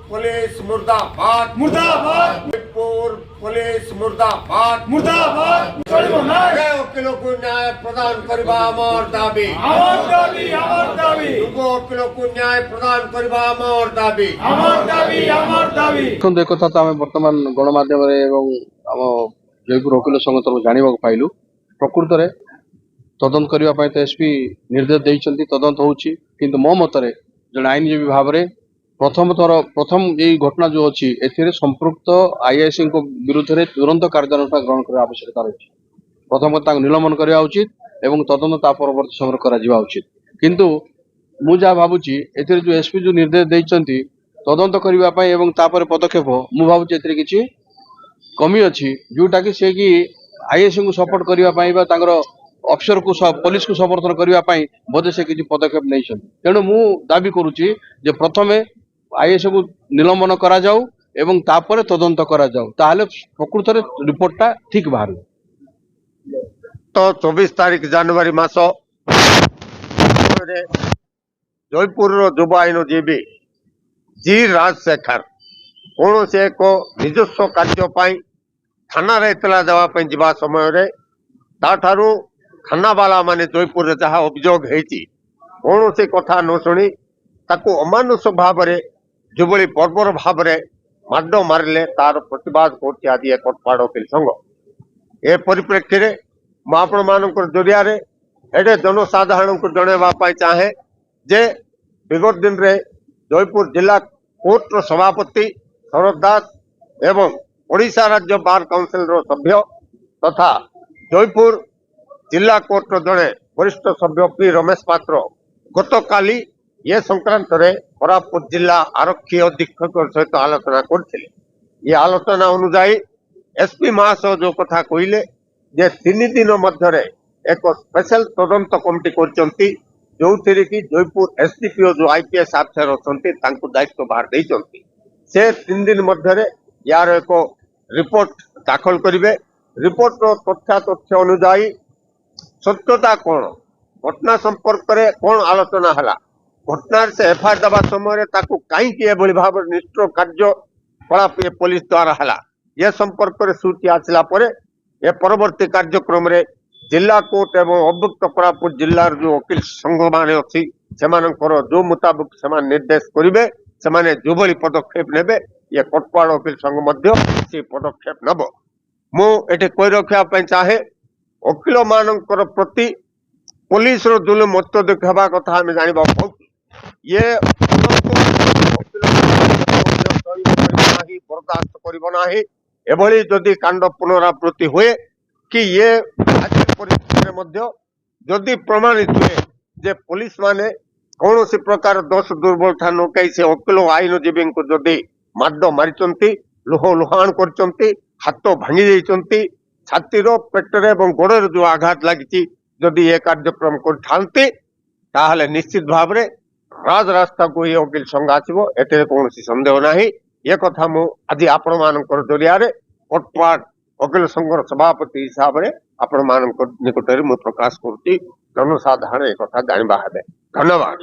Police मुर्दाबाद मुर्दाबाद Jaipur police मुर्दाबाद मुर्दाबाद वकीलों को न्याय प्रदान करवा आमर दाबी युव वकीलों को न्याय प्रदान करवा आमर दाबी ଦେଖନ୍ତୁ ଏକଥା ତ ଆମେ ବର୍ତ୍ତମାନ ଗଣମାଧ୍ୟମରେ ଏବଂ ଆମ ଜୟପୁର ଓକିଲ ସଂଘ ତରଫରୁ ଜାଣିବାକୁ ପାଇଲୁ। ପ୍ରକୃତରେ ତଦନ୍ତ କରିବା ପାଇଁ ତ ଏସ୍ପି ନିର୍ଦ୍ଦେଶ ଦେଇଛନ୍ତି, ତଦନ୍ତ ହେଉଛି। କିନ୍ତୁ ମୋ ମତରେ ଜଣେ ଆଇନଜୀବୀ ଭାବରେ ପ୍ରଥମ ଏଇ ଘଟଣା ଯେଉଁ ଅଛି ଏଥିରେ ସମ୍ପୃକ୍ତ ଆଇଆଇସିଙ୍କ ବିରୁଦ୍ଧରେ ତୁରନ୍ତ କାର୍ଯ୍ୟାନୁଷ୍ଠାନ ଗ୍ରହଣ କରିବା ଆବଶ୍ୟକତା ରହିଛି। ପ୍ରଥମତଃ ତାଙ୍କୁ ନିଲମ୍ବନ କରିବା ଉଚିତ ଏବଂ ତଦନ୍ତ ତା ପରବର୍ତ୍ତୀ ସମୟରେ କରାଯିବା ଉଚିତ। କିନ୍ତୁ ମୁଁ ଯାହା ଭାବୁଛି ଏଥିରେ ଯେଉଁ ଏସ୍ପି ଯେଉଁ ନିର୍ଦ୍ଦେଶ ଦେଇଛନ୍ତି ତଦନ୍ତ କରିବା ପାଇଁ ଏବଂ ତାପରେ ପଦକ୍ଷେପ, ମୁଁ ଭାବୁଛି ଏଥିରେ କିଛି କମି ଅଛି, ଯୋଉଟାକି ସେ କି ଆଇଏସ୍ଙ୍କୁ ସପୋର୍ଟ କରିବା ପାଇଁ ବା ତାଙ୍କର ଅଫିସରକୁ ପୋଲିସକୁ ସମର୍ଥନ କରିବା ପାଇଁ ବୋଧେ ସେ କିଛି ପଦକ୍ଷେପ ନେଇଛନ୍ତି। ତେଣୁ ମୁଁ ଦାବି କରୁଛି ଯେ ପ୍ରଥମେ ଆଇଏସ୍କୁ ନିଲମ୍ବନ କରାଯାଉ ଏବଂ ତାପରେ ତଦନ୍ତ କରାଯାଉ, ତାହେଲେ ପ୍ରକୃତରେ ରିପୋର୍ଟଟା ଠିକ ବାହାରିବ। तो 24 तारीख जनवरी मास जयपुर युव आईनजीवी जी राजशेखर कौन से एक निजस्व कार्य थाना इतला देवाई जा समय ताठारू थाना वाला माने जयपुर जहाँ अभियोग होती कौन से कथा न शुणी ताकू अमानुष भाव जुबली पर्वर भाव माड मारे तार प्रतिवाद कर कटपाड़ वकील संघ ए परिप्रेक्षी मुझे जरिया एडे जनसाधारण को जनवाई चाहे जे विगत दिन रे जयपुर जिला कोर्ट सभापति शरद दास एवं ओडिशा राज्य बार काउंसिल सभ्य तथा जयपुर जिला कोर्ट जड़े वरिष्ठ सभ्य पी रमेश पात्र गत काली ये संक्रांत रे कोरापुट जिला आरक्षी अधीक्षक सहित आलोचना करथिले। ये आलोचना अनुजाई एसपी महाशय जो कथा कहले जे 3 दिन मध्य एक स्पेशल तदंत कमिटी करचंती जो थी कि जयपुर एसडीपीओ जो आईपीएस अफसर अच्छे दायित्व बाहर देइचंती से 3 दिन मध्य यार एक रिपोर्ट दाखल करेंगे। रिपोर्ट तथ्य अनुजाई सत्यता कौन घटना संपर्क में कौन आलोचना है घटना से एफआईआर दबा समय कहीं भाव निष्ठुर कार्यकलाप पुलिस द्वारा है यह संपर्क में सूची आसला ये परवर्ती कार्यक्रम रे जिला कोर्ट एवं अभुक्त कोरापुट जिलार जो वकील संघ मान अच्छी जो मुताबिक से निर्देश करेंगे से जो भली पदक्षेप ने ये कटपाड़ वकील संघ से पदक्षेप नब मुझे कही रखा चाहे वकील मान प्रति पुलिस जुलुम अत्यधिक हवा कथा आम जाना ये बर्दाश्त करना एभली जदि कांड पुनरावृत्ति हुए कि ये परिस्थिति में जदि प्रमाणित हुए जे पुलिस माने कौन सी प्रकार दोष दुर्बलता नकई से वकील आईनजीवी को जदि माड मारी लुह लुहाण कर हाथ भांगी जाती छातीर पेटर और गोड़े जो आघात लगी जदि ये कार्यक्रम कर निश्चित भाव में राजरास्ता को ये वकील संघ आसो एटे कौन सन्देह ना ये कथा मुझे आपण मान जरिया कटपाड़ वकील संघर सभापति हिसाब से आपण मान निकट में प्रकाश करुच्ची जनसाधारण एक कथा जानवा है। धन्यवाद।